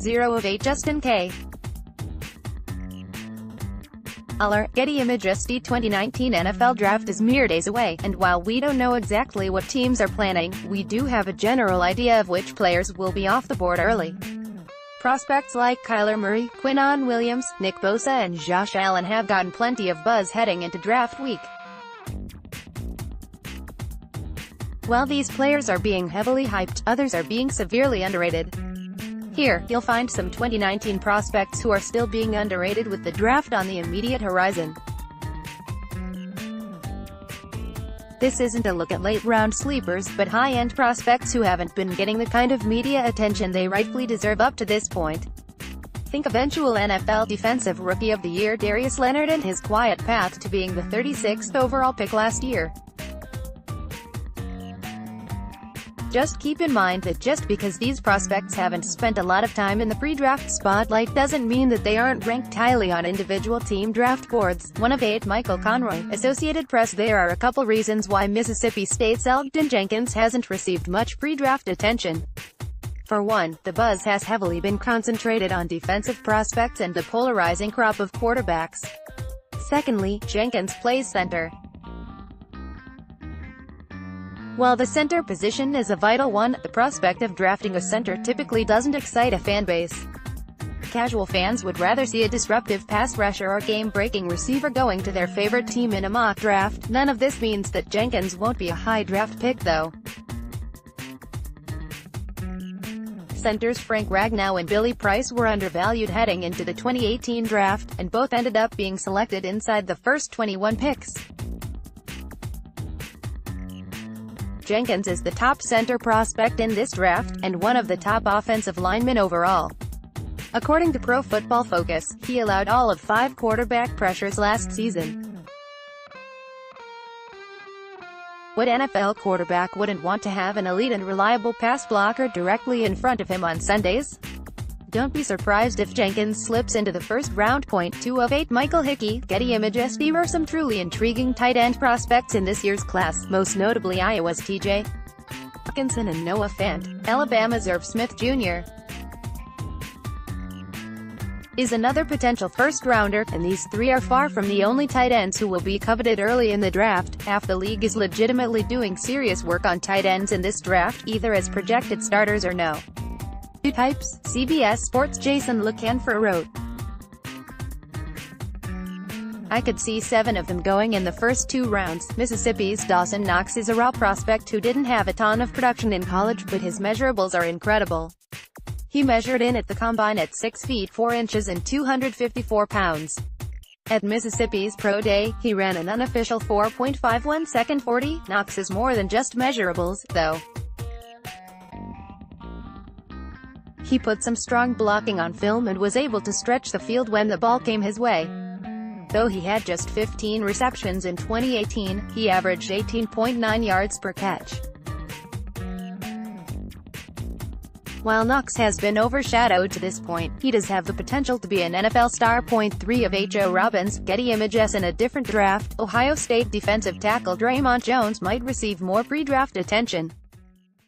0/8 Justin K. Aller, Getty ImagesThe 2019 NFL Draft is mere days away, and while we don't know exactly what teams are planning, we do have a general idea of which players will be off the board early. Prospects like Kyler Murray, Quinnen Williams, Nick Bosa and Josh Allen have gotten plenty of buzz heading into draft week. While these players are being heavily hyped, others are being severely underrated. Here, you'll find some 2019 prospects who are still being underrated with the draft on the immediate horizon. This isn't a look at late-round sleepers, but high-end prospects who haven't been getting the kind of media attention they rightfully deserve up to this point. Think eventual NFL Defensive Rookie of the Year Darius Leonard and his quiet path to being the 36th overall pick last year. Just keep in mind that just because these prospects haven't spent a lot of time in the pre-draft spotlight doesn't mean that they aren't ranked highly on individual team draft boards. 1/8 Michael Conroy, Associated Press. There are a couple reasons why Mississippi State's Elgton Jenkins hasn't received much pre-draft attention. For one, the buzz has heavily been concentrated on defensive prospects and the polarizing crop of quarterbacks. Secondly, Jenkins plays center. While the center position is a vital one, the prospect of drafting a center typically doesn't excite a fanbase. Casual fans would rather see a disruptive pass rusher or game-breaking receiver going to their favorite team in a mock draft. None of this means that Jenkins won't be a high draft pick though. Centers Frank Ragnow and Billy Price were undervalued heading into the 2018 draft, and both ended up being selected inside the first 21 picks. Jenkins is the top center prospect in this draft, and one of the top offensive linemen overall. According to Pro Football Focus, he allowed all of 5 quarterback pressures last season. What NFL quarterback wouldn't want to have an elite and reliable pass blocker directly in front of him on Sundays? Don't be surprised if Jenkins slips into the first round. 2/8 Michael Hickey, Getty Images. There are some truly intriguing tight end prospects in this year's class, most notably Iowa's T.J. Hockenson and Noah Fant. Alabama's Irv Smith Jr. is another potential first-rounder, and these three are far from the only tight ends who will be coveted early in the draft. Half the league is legitimately doing serious work on tight ends in this draft, either as projected starters or no. Two types, CBS Sports' Jason LeCanfer wrote. I could see 7 of them going in the first 2 rounds. Mississippi's Dawson Knox is a raw prospect who didn't have a ton of production in college, but his measurables are incredible. He measured in at the combine at 6 feet 4 inches and 254 pounds. At Mississippi's Pro Day, he ran an unofficial 4.51 second 40. Knox is more than just measurables, though. He put some strong blocking on film and was able to stretch the field when the ball came his way. Though he had just 15 receptions in 2018, he averaged 18.9 yards per catch. While Knox has been overshadowed to this point, he does have the potential to be an NFL star. 3/8 Joe Robbins, Getty Images. In a different draft, Ohio State defensive tackle Draymond Jones might receive more pre-draft attention.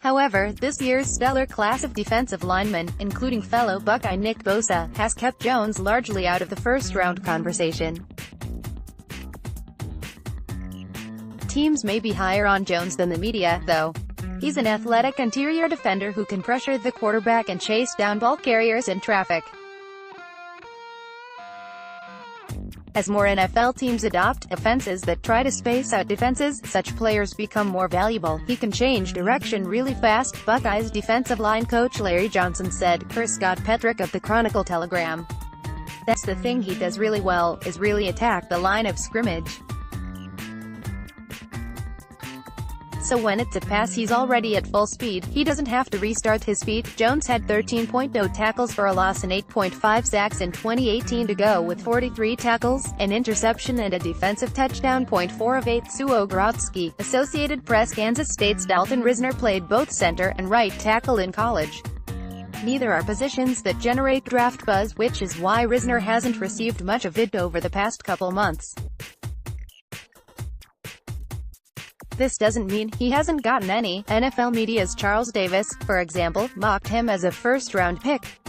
However, this year's stellar class of defensive linemen, including fellow Buckeye Nick Bosa, has kept Jones largely out of the first-round conversation. Teams may be higher on Jones than the media, though. He's an athletic interior defender who can pressure the quarterback and chase down ball carriers in traffic. As more NFL teams adopt offenses that try to space out defenses, such players become more valuable. He can change direction really fast, Buckeyes defensive line coach Larry Johnson said, per Scott Petrick of the Chronicle-Telegram. That's the thing he does really well, is really attack the line of scrimmage. So when it's a pass he's already at full speed, he doesn't have to restart his feet. Jones had 13.0 tackles for a loss and 8.5 sacks in 2018 to go with 43 tackles, an interception and a defensive touchdown. 4/8 Suo Grodzki, Associated Press. Kansas State's Dalton Risner played both center and right tackle in college. Neither are positions that generate draft buzz, which is why Risner hasn't received much of it over the past couple months. This doesn't mean he hasn't gotten any. NFL media's Charles Davis, for example, mocked him as a first-round pick.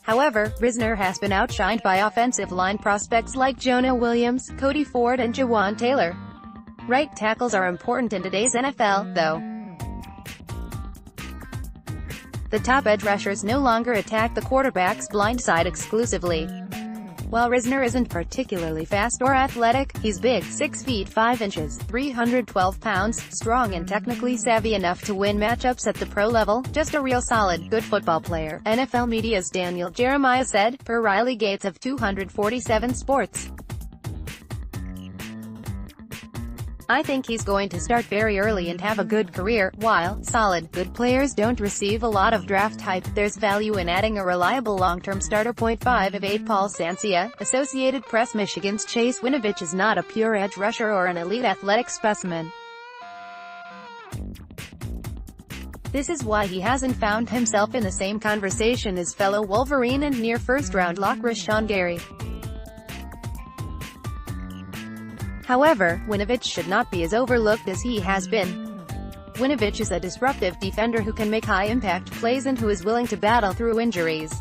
However, Risner has been outshined by offensive line prospects like Jonah Williams, Cody Ford and Jawan Taylor. Right tackles are important in today's NFL, though. The top edge rushers no longer attack the quarterback's blind side exclusively. While Risner isn't particularly fast or athletic, he's big, 6 feet 5 inches, 312 pounds, strong and technically savvy enough to win matchups at the pro level. Just a real solid, good football player, NFL Media's Daniel Jeremiah said, per Riley Gates of 247 Sports. I think he's going to start very early and have a good career. While solid, good players don't receive a lot of draft hype, there's value in adding a reliable long-term starter. 5 of 8 Paul Sancia, Associated Press. Michigan's Chase Winovich is not a pure edge rusher or an elite athletic specimen. This is why he hasn't found himself in the same conversation as fellow Wolverine and near first-round lock Rashawn Gary. However, Winovich should not be as overlooked as he has been. Winovich is a disruptive defender who can make high-impact plays and who is willing to battle through injuries.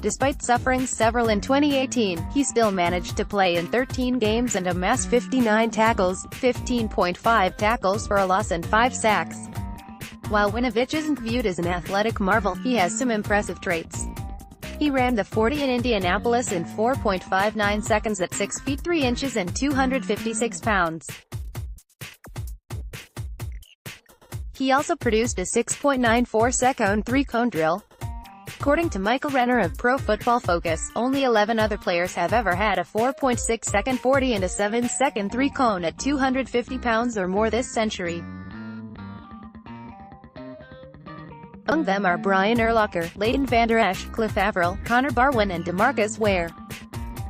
Despite suffering several in 2018, he still managed to play in 13 games and amass 59 tackles, 15.5 tackles for a loss and 5 sacks. While Winovich isn't viewed as an athletic marvel, he has some impressive traits. He ran the 40 in Indianapolis in 4.59 seconds at 6 feet 3 inches and 256 pounds. He also produced a 6.94-second three-cone drill. According to Michael Renner of Pro Football Focus, only 11 other players have ever had a 4.6-second 40 and a 7-second three-cone at 250 pounds or more this century. Among them are Brian Urlacher, Leighton Vander Esch, Cliff Averill, Connor Barwin and DeMarcus Ware.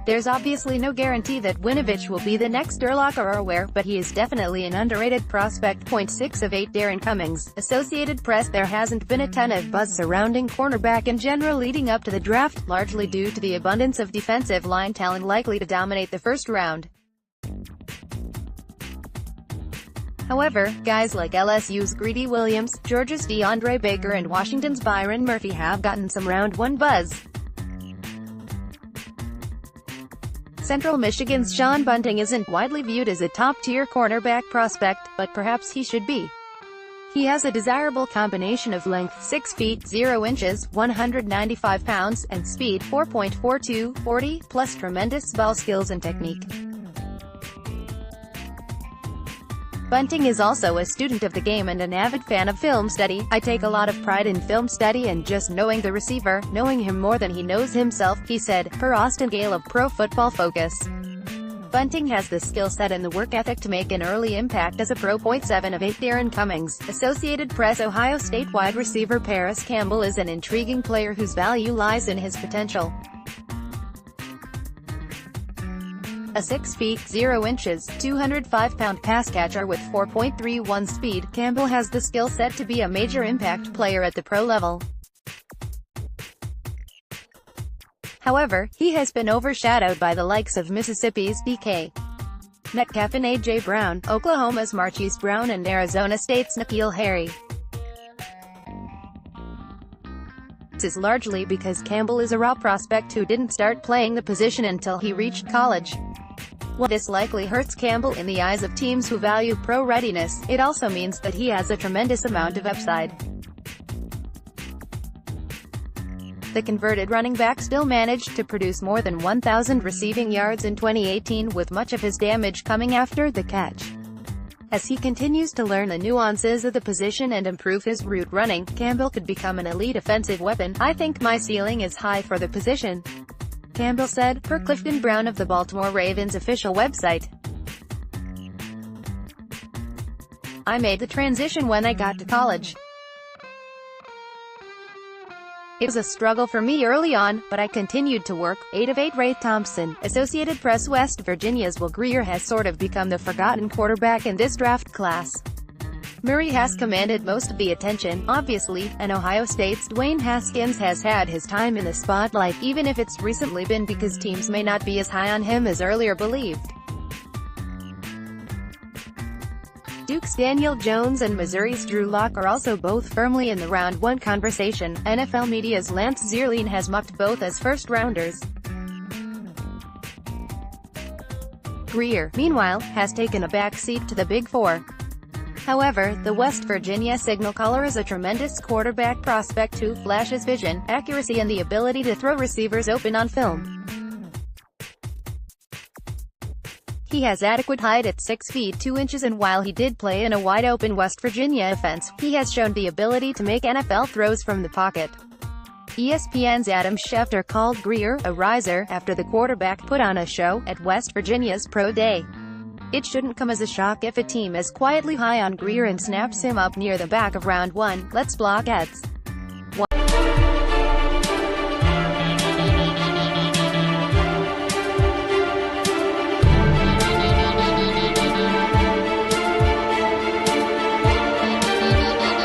There's obviously no guarantee that Winovich will be the next Urlacher or Ware, but he is definitely an underrated prospect. 6 of 8 Darren Cummings, Associated Press. There hasn't been a ton of buzz surrounding cornerback in general leading up to the draft, largely due to the abundance of defensive line talent likely to dominate the first round. However, guys like LSU's Greedy Williams, Georgia's DeAndre Baker and Washington's Byron Murphy have gotten some round 1 buzz. Central Michigan's Sean Bunting isn't widely viewed as a top-tier cornerback prospect, but perhaps he should be. He has a desirable combination of length, 6 feet 0 inches, 195 pounds, and speed, 4.42, 40, plus tremendous ball skills and technique. Bunting is also a student of the game and an avid fan of film study. I take a lot of pride in film study and just knowing the receiver, knowing him more than he knows himself, he said, per Austin Gale of Pro Football Focus. Bunting has the skill set and the work ethic to make an early impact as a pro. 7 of 8 Darren Cummings, Associated Press. Ohio State wide receiver Paris Campbell is an intriguing player whose value lies in his potential. A 6 feet 0 inches, 205-pound pass catcher with 4.31 speed, Campbell has the skill set to be a major impact player at the pro level. However, he has been overshadowed by the likes of Mississippi's DK Metcalf and A.J. Brown, Oklahoma's Marquise Brown and Arizona State's N'Keal Harry. This is largely because Campbell is a raw prospect who didn't start playing the position until he reached college. While this likely hurts Campbell in the eyes of teams who value pro readiness, it also means that he has a tremendous amount of upside. The converted running back still managed to produce more than 1,000 receiving yards in 2018, with much of his damage coming after the catch. As he continues to learn the nuances of the position and improve his route running, Campbell could become an elite offensive weapon. I think my ceiling is high for the position, Campbell said, per Clifton Brown of the Baltimore Ravens official website. I made the transition when I got to college. It was a struggle for me early on, but I continued to work. 8 of 8 Ray Thompson, Associated Press. West Virginia's Will Grier has sort of become the forgotten quarterback in this draft class. Murray has commanded most of the attention, obviously, and Ohio State's Dwayne Haskins has had his time in the spotlight, even if it's recently been because teams may not be as high on him as earlier believed. Duke's Daniel Jones and Missouri's Drew Lock are also both firmly in the round 1 conversation. NFL media's Lance Zierlein has mocked both as first-rounders. Grier, meanwhile, has taken a back seat to the Big Four. However, the West Virginia signal caller is a tremendous quarterback prospect who flashes vision, accuracy and the ability to throw receivers open on film. He has adequate height at 6 feet 2 inches, and while he did play in a wide-open West Virginia offense, he has shown the ability to make NFL throws from the pocket. ESPN's Adam Schefter called Grier a riser after the quarterback put on a show at West Virginia's Pro Day. It shouldn't come as a shock if a team is quietly high on Grier and snaps him up near the back of round 1. Let's block ads.